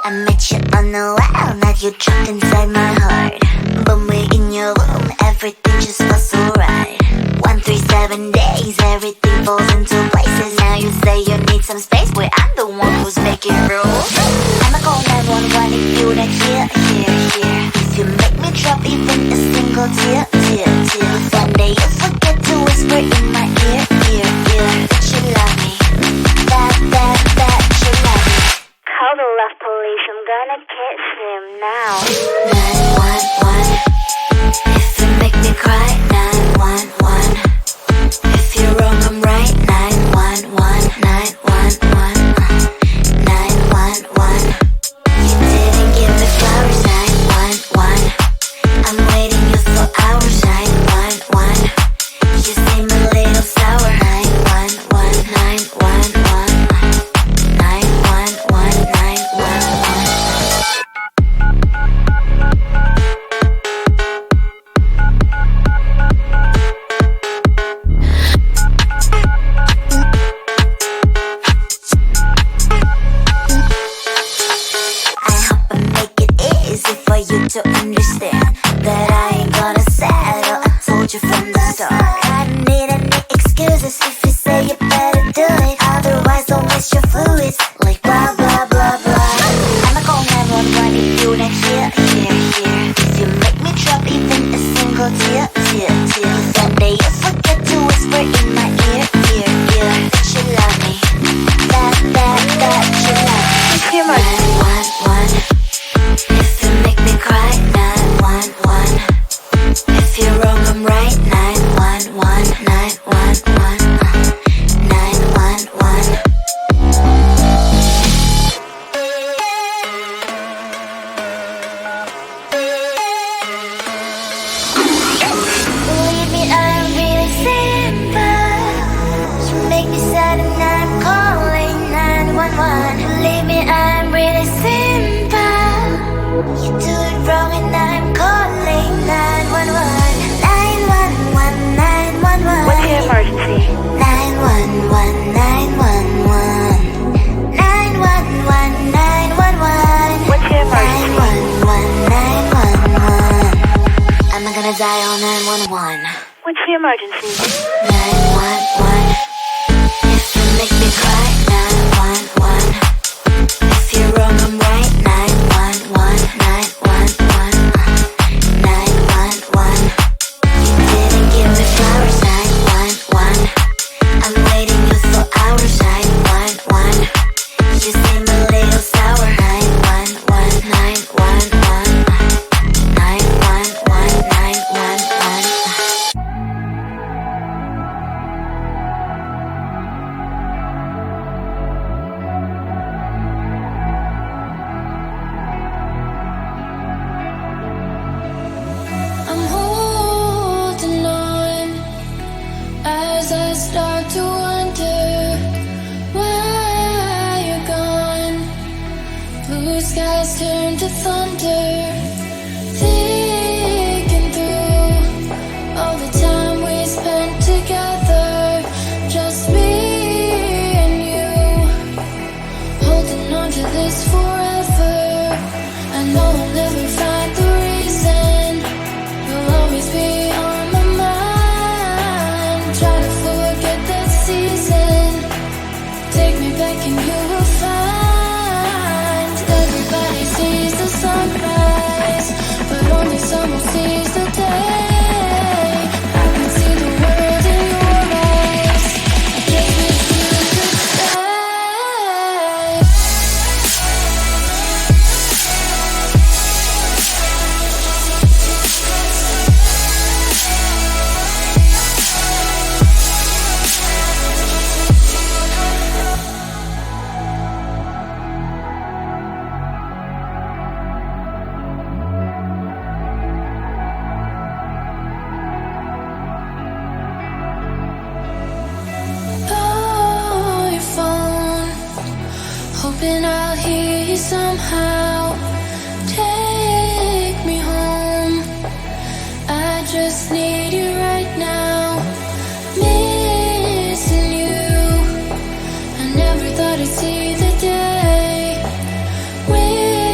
I met you on the wall, now you're trapped inside my heart. When we're in your room, everything just feels so right. 137 days, everything falls into places. Now you say you need some space, where I'm the one who's making rules. I'ma call 911 if you're not here. If you make me drop even a single tear. One day you forget to whisper in my ear. That you love me, that you love me. Call the love police, I'm gonna catch him now. 911, if you make me cry. 911, if you're wrong I'm right. 911, 911, 911, you didn't give me flowers. 911, I'm waiting you for hours. 911, you seem a little sour. 911, 911, 911, 911. For you to understand that I ain't gonna settle. I told you from the start. I don't need any excuses if you say you better do it. Otherwise don't waste your fluids like blah blah blah blah. I'ma call 911 if you're not here. If you make me drop even a single tear. One day you forget to whisper in my ear. That you love me, that you love me. 911, if you make me cry. 911, if you're wrong I'm right. 911, 911, 911. Believe me, I'm really simple. You make me sad and I'm calling 911. Believe me, I'm really simple. You do it wrong and I'm calling 911. 911, 911. What's your emergency? 911, 911. 911, 911. What's your emergency? 911, 911. I'm not gonna dial 911. What's the emergency? 911, if you make me cry. 911, if you're wrong I'm right. 911, 911, 911, you didn't give me flowers. 911, I'm waiting you for hours. 911, you seem a little sour. 911, 911, 911, 911. I'm holding on as I start to wonder why you're gone. Blue skies turn to thunder, thinking through all the time we spent together, just me and you, holding on to this forever. I know I'll never find the reason. You'll always be on my mind. Try to forget that season. Take me back and you will find everybody sees the sunrise, but only someone sees the day. I can see the world in your eyes. I just wish you could stay. Call your phone, hoping I'll hear you somehow. Take me home, I just need you right now. Missing you, I never thought I'd see the day with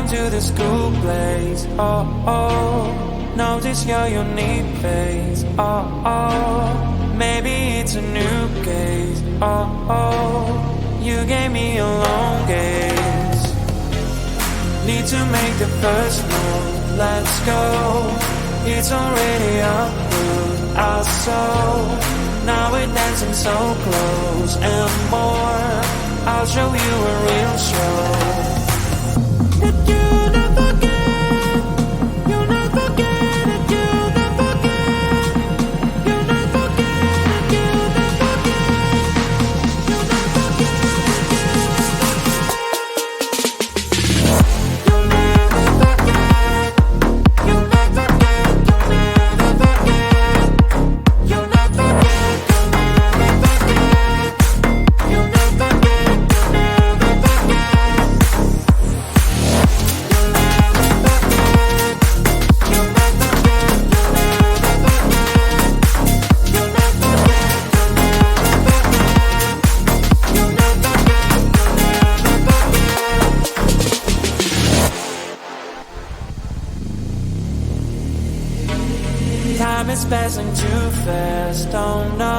can do this cool place. Oh, oh, notice your unique face. Oh, oh, maybe it's a new case. Oh, oh, you gave me a long gaze. Need to make the first move, let's go. It's already approved, our soul. Now we're dancing so close and more. I'll show you a real show. That you never get, you never get it, you never get, you never get it, you never get, you never get it, you never get, you never get, you never get, you never get, you never get. Time is passing too fast, oh no.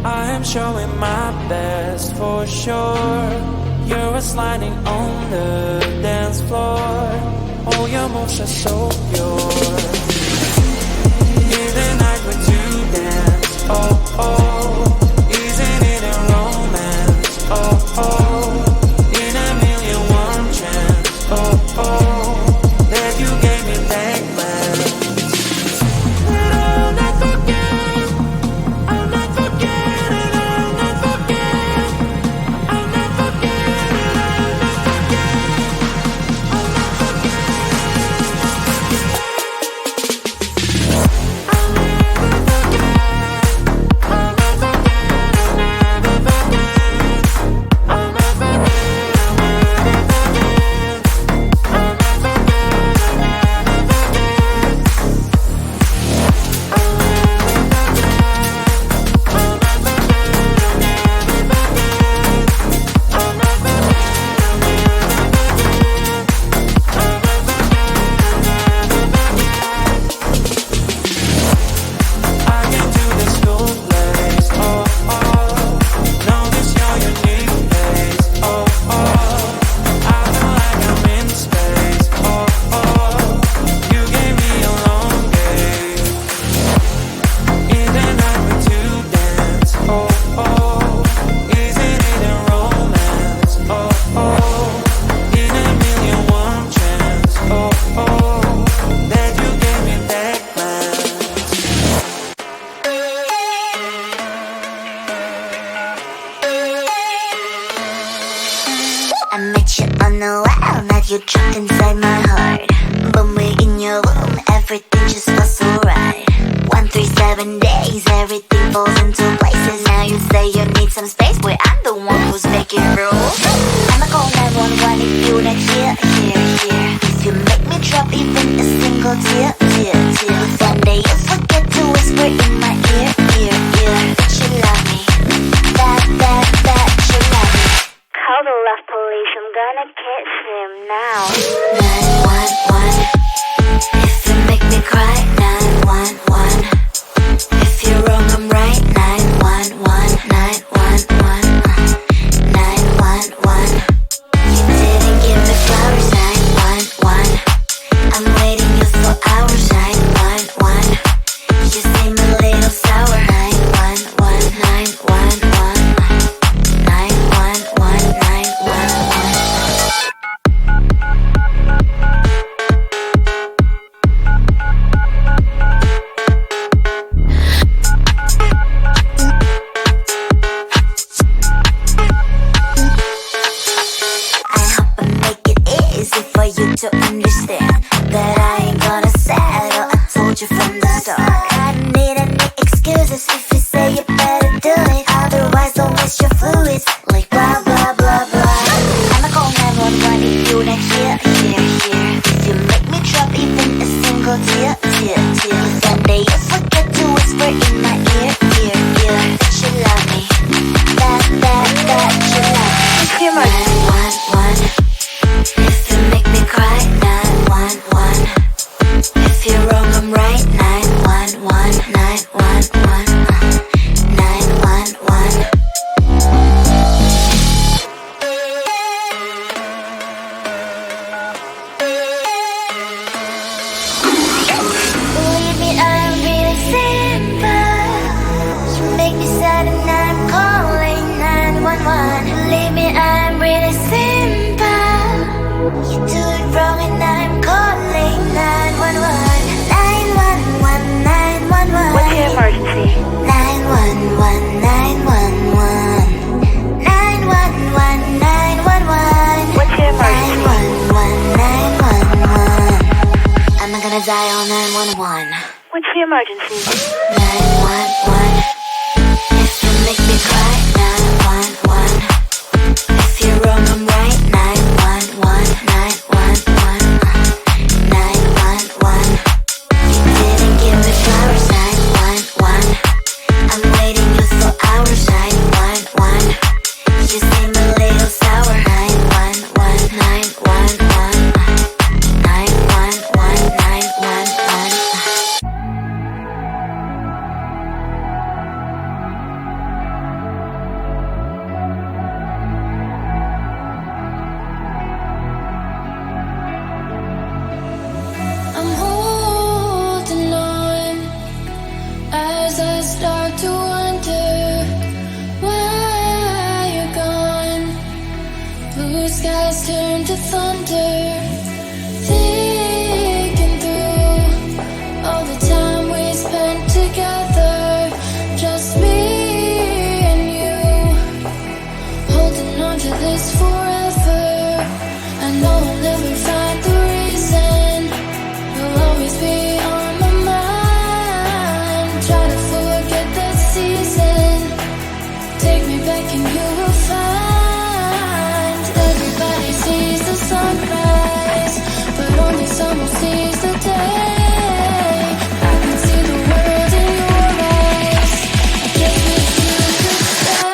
I am showing my best for sure. You're sliding on the dance floor. All your moves are so pure. In the night when you dance, oh oh. Isn't it a romance, oh oh. In a million warm chance, oh oh. That you gave me back glance. I met you on the wild, now you trapped inside my heart. When we're in your room, everything just feels so right. 137 days, everything falls into places. Now you say you need some space, where I'm the one who's making rules. I'ma call 911 if you're not here, here, here. You make me drop even a single tear, tear, tear. One day you forget to whisper in my ear, ear, ear. That you love me, that you love me. Call the love police, I'm gonna catch him now. 911. If you make me cry, 911. If you're wrong, I'm right, 911, 911, 911. You didn't give me flowers, 911. I'm waiting you for hours, 911. You seem a little sour, 911, 911, 911, 911. For you to understand that I ain't gonna settle. I told you from the start. I don't need any excuses if you say you better do it. Otherwise, don't waste your fluids. Like blah blah blah blah. I'ma call 911 if you're not here, here, here. You make me drop even a single tear, tear, tear. One day you forget to whisper in my ear, ear, ear. That you love me, that you love me. If you're my 911. If you make me cry believe me, I'm really simple. You do it wrong and I'm calling 911. 911, 911. What's your emergency? 911, 911. 911, 911. What's your emergency? 911, 911. I'm not gonna dial 911. What's your emergency? 911. If you make me cry, 911. If you're wrong, I'm right, 911, 911. 911. You didn't give me flowers, 911. I'm waiting you for hours, 911. You seem a little sour, 911, 911. 911, 911. I'm holding on as I start to wonder why you're gone. Blue skies turn to thunder. Thinking through all the time we spent together, just me and you, holding on to this forever. I know I'll never find the reason. You'll always be on my mind. Try to forget that season. Take me back and you will find everybody sees the sunrise, but only someone sees the day. I can see the world in your eyes. I just wish you could stay.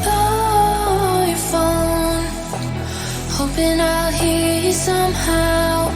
Call your phone, hoping I'll hear you somehow.